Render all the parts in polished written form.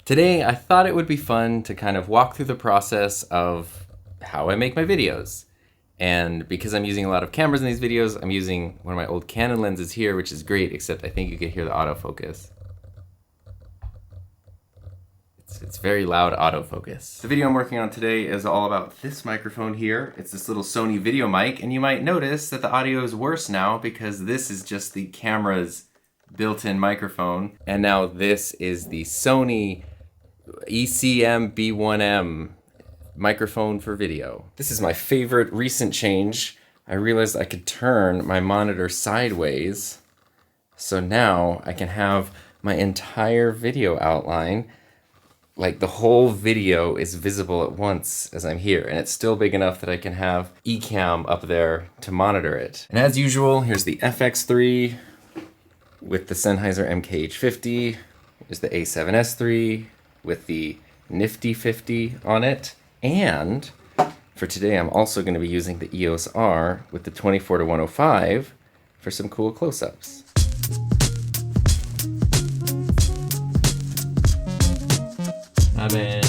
Today, I thought it would be fun to kind of walk through the process of how I make my videos. And because I'm using a lot of cameras in these videos, I'm using one of my old Canon lenses here, which is great, except I think you can hear the autofocus. It's very loud autofocus. The video I'm working on today is all about this microphone here. It's this little Sony video mic, and you might notice that the audio is worse now because this is just the camera's built-in microphone. And now this is the Sony ECM B1M microphone for video. This is my favorite recent change. I realized I could turn my monitor sideways, so now I can have my entire video outline, like the whole video is visible at once as I'm here, and it's still big enough that I can have eCam up there to monitor it. And as usual, here's the FX3 with the Sennheiser MKH50. Here's the A7S III with the Nifty 50 on it. And for today, I'm also going to be using the EOS R with the 24-105 for some cool close-ups. Hi, man.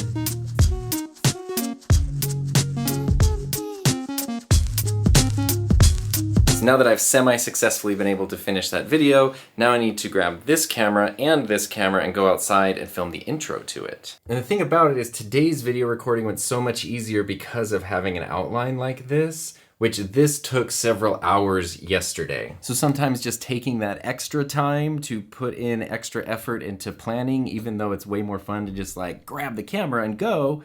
So now that I've semi-successfully been able to finish that video, now I need to grab this camera and go outside and film the intro to it. And the thing about it is today's video recording went so much easier because of having an outline like this, which this took several hours yesterday. So sometimes just taking that extra time to put in extra effort into planning, even though it's way more fun to just like grab the camera and go,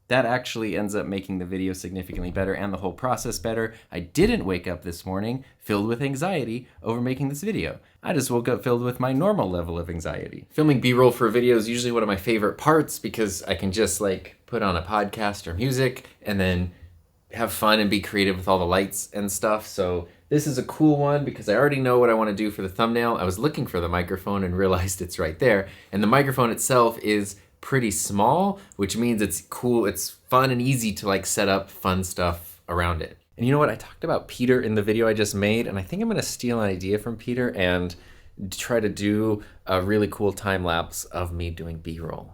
that actually ends up making the video significantly better and the whole process better. I didn't wake up this morning filled with anxiety over making this video. I just woke up filled with my normal level of anxiety. Filming B-roll for a video is usually one of my favorite parts because I can just like put on a podcast or music and then have fun and be creative with all the lights and stuff. So this is a cool one because I already know what I want to do for the thumbnail. I was looking for the microphone and realized it's right there. And the microphone itself is pretty small, which means it's cool, it's fun and easy to like set up fun stuff around it. And you know what? I talked about Peter in the video I just made, and I think I'm gonna steal an idea from Peter and try to do a really cool time lapse of me doing B-roll.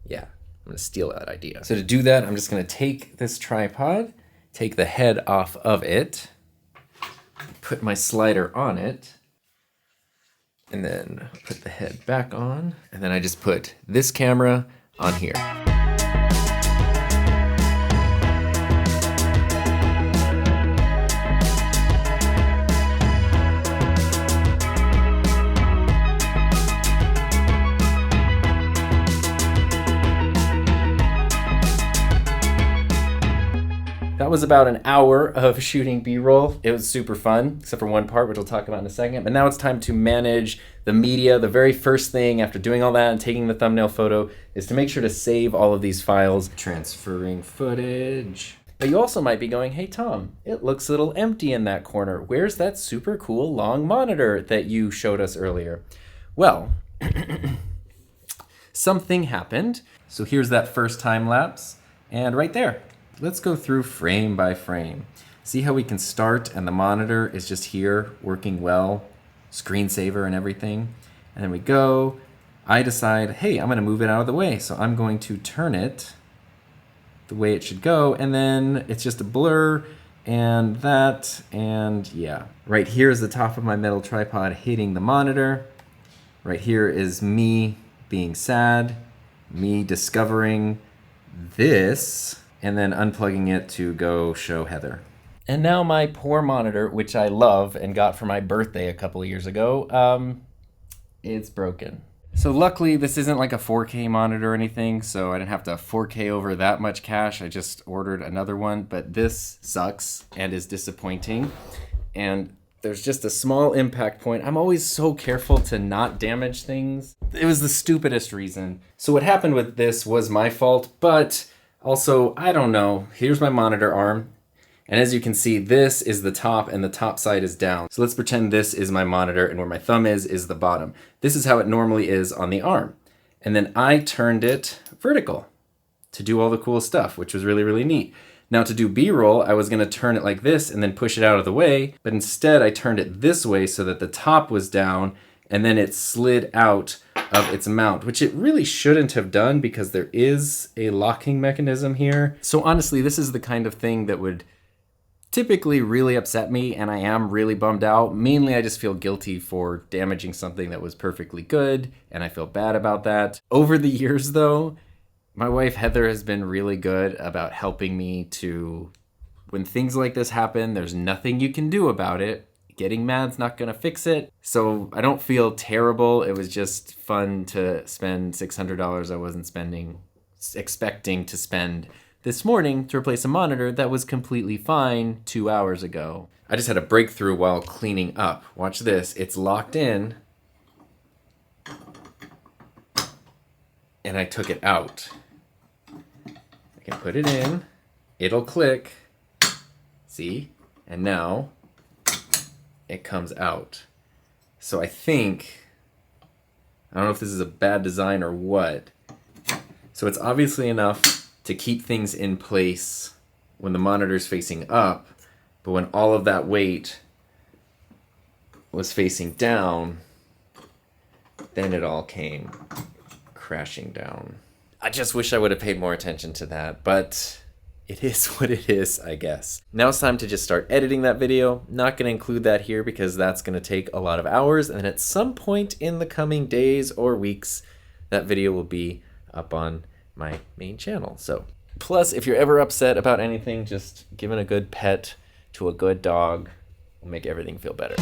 Yeah, I'm gonna steal that idea. So to do that, I'm just gonna take this tripod, take the head off of it, put my slider on it, and then put the head back on, and then I just put this camera on here. That was about an hour of shooting B-roll. It was super fun, except for one part, which I'll talk about in a second. But now it's time to manage the media. The very first thing after doing all that and taking the thumbnail photo is to make sure to save all of these files. Transferring footage. But you also might be going, hey Tom, it looks a little empty in that corner. Where's that super cool long monitor that you showed us earlier? Well, something happened. So here's that first time lapse, and right there. Let's go through frame by frame. See how we can start and the monitor is just here working well, screensaver and everything. And then we go, I decide, hey, I'm gonna move it out of the way. So I'm going to turn it the way it should go. And then it's just a blur and that, and yeah. Right here is the top of my metal tripod hitting the monitor. Right here is me being sad, me discovering this, and then unplugging it to go show Heather. And now my poor monitor, which I love and got for my birthday a couple of years ago, it's broken. So luckily this isn't like a 4K monitor or anything, so I didn't have to 4K over that much cash. I just ordered another one, but this sucks and is disappointing. And there's just a small impact point. I'm always so careful to not damage things. It was the stupidest reason. So what happened with this was my fault, but also, I don't know, here's my monitor arm, and as you can see, this is the top and the top side is down. So let's pretend this is my monitor and where my thumb is the bottom. This is how it normally is on the arm. And then I turned it vertical to do all the cool stuff, which was really, really neat. Now to do B-roll, I was gonna turn it like this and then push it out of the way, but instead I turned it this way so that the top was down and then it slid out of its mount, which it really shouldn't have done because there is a locking mechanism here. So honestly, this is the kind of thing that would typically really upset me, and I am really bummed out. Mainly, I just feel guilty for damaging something that was perfectly good, and I feel bad about that. Over the years, though, my wife Heather has been really good about helping me to, when things like this happen, there's nothing you can do about it. Getting mad's not gonna fix it. So I don't feel terrible. It was just fun to spend $600 I wasn't expecting to spend this morning to replace a monitor that was completely fine 2 hours ago. I just had a breakthrough while cleaning up. Watch this, it's locked in. And I took it out. I can put it in, it'll click, see? And now it comes out. So I think, I don't know if this is a bad design or what. So it's obviously enough to keep things in place when the monitor's facing up, but when all of that weight was facing down, then it all came crashing down. I just wish I would have paid more attention to that, but it is what it is, I guess. Now it's time to just start editing that video. Not gonna include that here because that's gonna take a lot of hours, and then at some point in the coming days or weeks, that video will be up on my main channel. So, plus, if you're ever upset about anything, just giving a good pet to a good dog will make everything feel better.